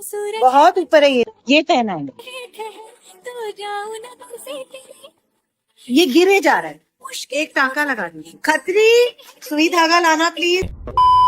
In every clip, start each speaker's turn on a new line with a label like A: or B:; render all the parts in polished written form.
A: बहुत ऊपर है ये पहना है, ये गिरे जा रहा है, एक टांका लगा दीजिए। खतरी सुई धागा लाना please.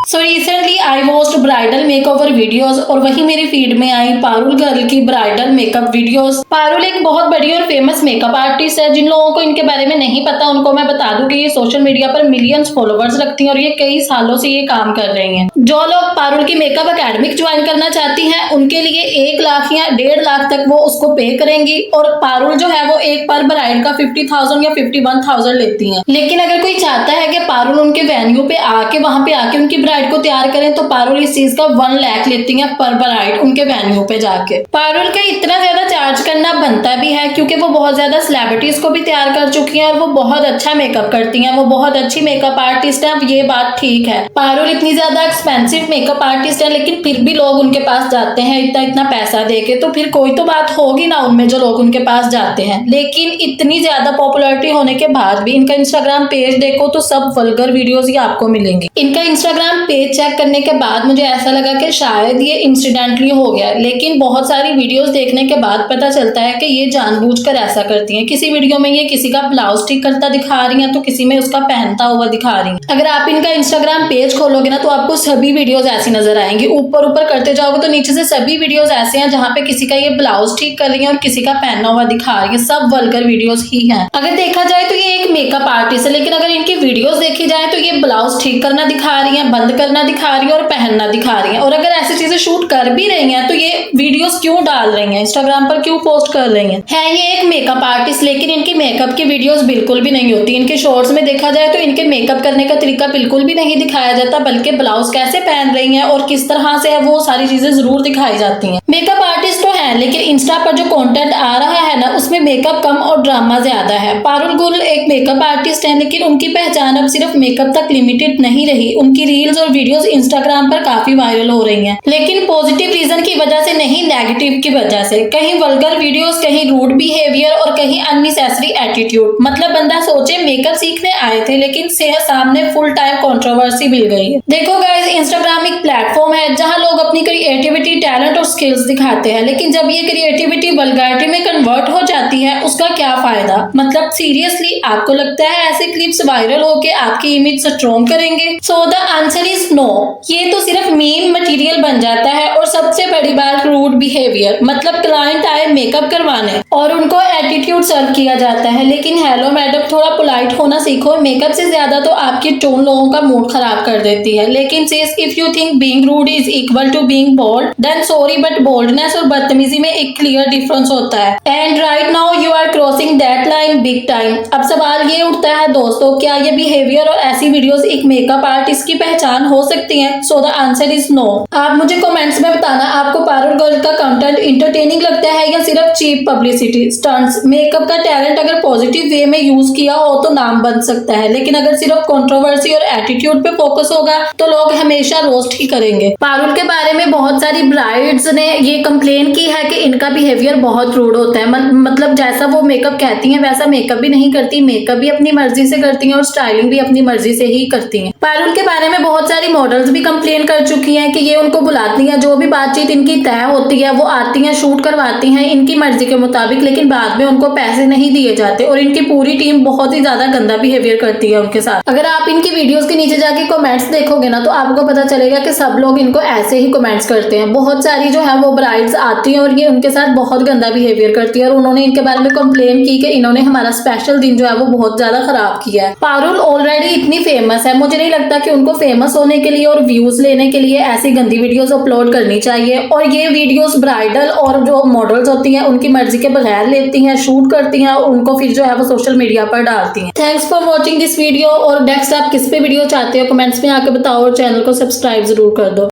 B: So recently I watched bridal makeover videos और वही मेरी फीड में आई पारुल गर्ल की ब्राइडल मेकअप वीडियोस। पारुल एक बहुत बड़ी और फेमस मेकअप आर्टिस्ट है। जिन लोगों को इनके बारे में नहीं पता उनको मैं बता दूं कि ये सोशल मीडिया पर मिलियंस फॉलोवर्स रखती हैं और ये कई सालों से ये काम कर रही हैं। जो लोग पारुल की मेकअप एकेडमिक ज्वाइन करना चाहती हैं उनके लिए 1 लाख या 1.5 लाख तक वो उसको पे करेंगी और पारुल जो है वो एक पर ब्राइड का 50,000 या 51,000 लेती हैं। लेकिन अगर कोई चाहता है कि पारुल उनके वेन्यू पे आके वहां पे आके उनकी ब्राइड को तैयार करें तो पारुल इस चीज का 1 लाख लेती हैं पर ब्राइड उनके वेन्यू पे जाके। पारुल का इतना ज्यादा चार्ज करना बनता भी है क्योंकि वो बहुत ज्यादा सेलिब्रिटीज को भी तैयार कर चुकी हैं और वो बहुत अच्छा मेकअप करती हैं, वो बहुत अच्छी मेकअप आर्टिस्ट है। अब ये बात ठीक है, पारुल इतनी ज्यादा एक्सपेंसिव मेकअप आर्टिस्ट है लेकिन फिर भी लोग उनके पास जाते हैं इतना पैसा देके, तो फिर कोई तो बात होगी ना उनमें जो लोग उनके पास जाते हैं। लेकिन इतनी ज्यादा पॉपुलैरिटी होने के बाद भी इनका इंस्टाग्राम पेज देखो तो सब वल्गर वीडियोस ही आपको मिलेंगी। इनका इंस्टाग्राम पेज चेक करने के बाद मुझे ऐसा लगा कि शायद ये इंसिडेंटली हो गया, लेकिन बहुत सारी वीडियोस देखने के बाद पता चलता है कि ये जानबूझकर ऐसा करती हैं। किसी वीडियो में ये किसी का ब्लाउज ठीक करता दिखा रही हैं तो किसी में उसका पहनता हुआ दिखा रही हैं। अगर आप इनका इंस्टाग्राम पेज खोलोगे ना तो आपको सभी वीडियोस ऐसी नजर आएंगी। ऊपर करते जाओगे तो नीचे से सभी वीडियोस ऐसे हैं जहाँ पे किसी का ये ब्लाउज ठीक कर रही है और किसी का पहना हुआ दिखा रही है। सब वल्गर वीडियोस ही हैं। अगर देखा जाए तो ये एक मेकअप आर्टिस्ट है, लेकिन अगर इनकी वीडियोस देखी जाए तो ये ब्लाउज ठीक करना दिखा रही है, बंद करना दिखा रही है और पहनना दिखा रही है। और अगर ऐसी चीजें शूट कर भी रही हैं तो ये वीडियोस क्यों डाल रही हैं, इंस्टाग्राम पर क्यों पोस्ट कर रही हैं? है ये एक मेकअप आर्टिस्ट लेकिन इनकी मेकअप की वीडियोस बिल्कुल भी नहीं होती। इनके शॉर्ट्स में देखा जाए तो इनके मेकअप करने का तरीका बिल्कुल भी नहीं दिखाया जाता, बल्कि ब्लाउज कैसे पहन रही हैं और किस तरह से है वो सारी चीजें जरूर दिखाई जाती हैं। मेकअप आर्टिस्ट तो है लेकिन इंस्टा पर जो कंटेंट आ रहा है ना उसमें मेकअप कम और ड्रामा ज्यादा है। पारुल गुल एक मेकअप आर्टिस्ट है लेकिन उनकी पहचान अब सिर्फ मेकअप तक लिमिटेड नहीं रही। उनकी रील्स और वीडियोस इंस्टाग्राम पर काफी वायरल हो रही हैं, लेकिन पॉजिटिव रीजन की वजह से नहीं, नेगेटिव की वजह से। कहीं वल्गर वीडियोस, कहीं रूड बिहेवियर और कहीं अननेसेसरी एटीट्यूड। मतलब बंदा सोचे मेकअप सीखने आए थे लेकिन सामने फुल टाइम कंट्रोवर्सी मिल गई है। देखो गाइस, इंस्टाग्राम एक प्लेटफॉर्म है जहां लोग अपनी क्रिएटिविटी, टैलेंट और स्किल्स दिखाते हैं, लेकिन जब ये क्रिएटिविटी वल्गैरिटी में कन्वर्ट हो जाती है उसका क्या फायदा? मतलब सीरियसली आपको लगता है ऐसे क्लिप्स वायरल होके आपकी इमेज स्ट्रॉन्ग करेंगे? So the answer is no. ये तो सिर्फ मीम मटेरियल बन जाता है। और सबसे बड़ी बात, रूड बिहेवियर। मतलब क्लाइंट आए मेकअप करवाने और उनको एटीट्यूड सर्व किया जाता है। लेकिन हेलो मैडम, थोड़ा पोलाइट होना सीखो। मेकअप से ज्यादा तो आपकी टोन लोगों का मूड खराब कर देती है। लेकिन sis, if you think being rude is equal to being bold, then sorry but boldness और बदतमीजी में एक क्लियर डिफरेंस होता है। And right now you are crossing that line big time. अब सवाल ये उठता है दोस्तों, क्या ये बिहेवियर और ऐसी वीडियोस एक मेकअप आर्टिस्ट की पहचान हो सकती हैं? So the answer is no. आप मुझे कमेंट्स में बताना आपको पारुल गर्ल का कंटेंट इंटरटेनिंग लगता है या सिर्फ चीप पब्लिसिटी स्टंट्स। मेकअप का टैलेंट अगर पॉजिटिव वे में यूज किया हो तो नाम बन सकता है, लेकिन अगर सिर्फ कंट्रोवर्सी और एटीट्यूड पे फोकस होगा तो लोग हमेशा रोस्ट ही करेंगे। पारुल के बारे में बहुत सारी ब्राइड्स ने ये कंप्लेन की है कि इनका बिहेवियर बहुत रूड होता है। मतलब जैसा वो मेकअप कहती हैं वैसा मेकअप भी नहीं करती, मेकअप भी अपनी मर्जी से करती हैं और स्टाइलिंग भी अपनी मर्जी से ही करती हैं। पारुल के बारे में बहुत सारी मॉडल्स भी कंप्लेन कर चुकी हैं कि ये उनको बुलाती हैं, जो भी बातचीत इनकी तय होती है वो आती हैं, शूट करवाती हैं इनकी मर्जी के मुताबिक, लेकिन बाद में उनको पैसे नहीं दिए जाते और इनकी पूरी टीम बहुत ही ज्यादा गंदा बिहेवियर करती है उनके साथ। अगर आप इनकी वीडियोस के नीचे जाके कमेंट्स देखोगे ना तो आपको पता चलेगा कि सब लोग इनको ऐसे ही कमेंट्स करते हैं। बहुत सारी जो है वो ब्राइड्स आती हैं और ये उनके साथ बहुत गंदा बिहेवियर करती है और उन्होंने इनके बारे में कंप्लेन की कि इन्होंने हमारा स्पेशल दिन जो है वो बहुत ज्यादा खराब किया है। पारुल ऑलरेडी इतनी फेमस है, मुझे नहीं लगता कि उनको फेमस होने के लिए और व्यूज लेने के लिए ऐसी गंदी वीडियोस अपलोड करनी चाहिए। और ये वीडियोस ब्राइडल और जो मॉडल्स होती हैं उनकी मर्जी के बगैर लेती हैं, शूट करती हैं और उनको फिर जो है वो सोशल मीडिया पर डालती हैं। Thanks for watching this video. और नेक्स्ट आप किस पे वीडियो चाहते हो कमेंट्स में आकर बताओ और चैनल को सब्सक्राइब जरूर कर दो।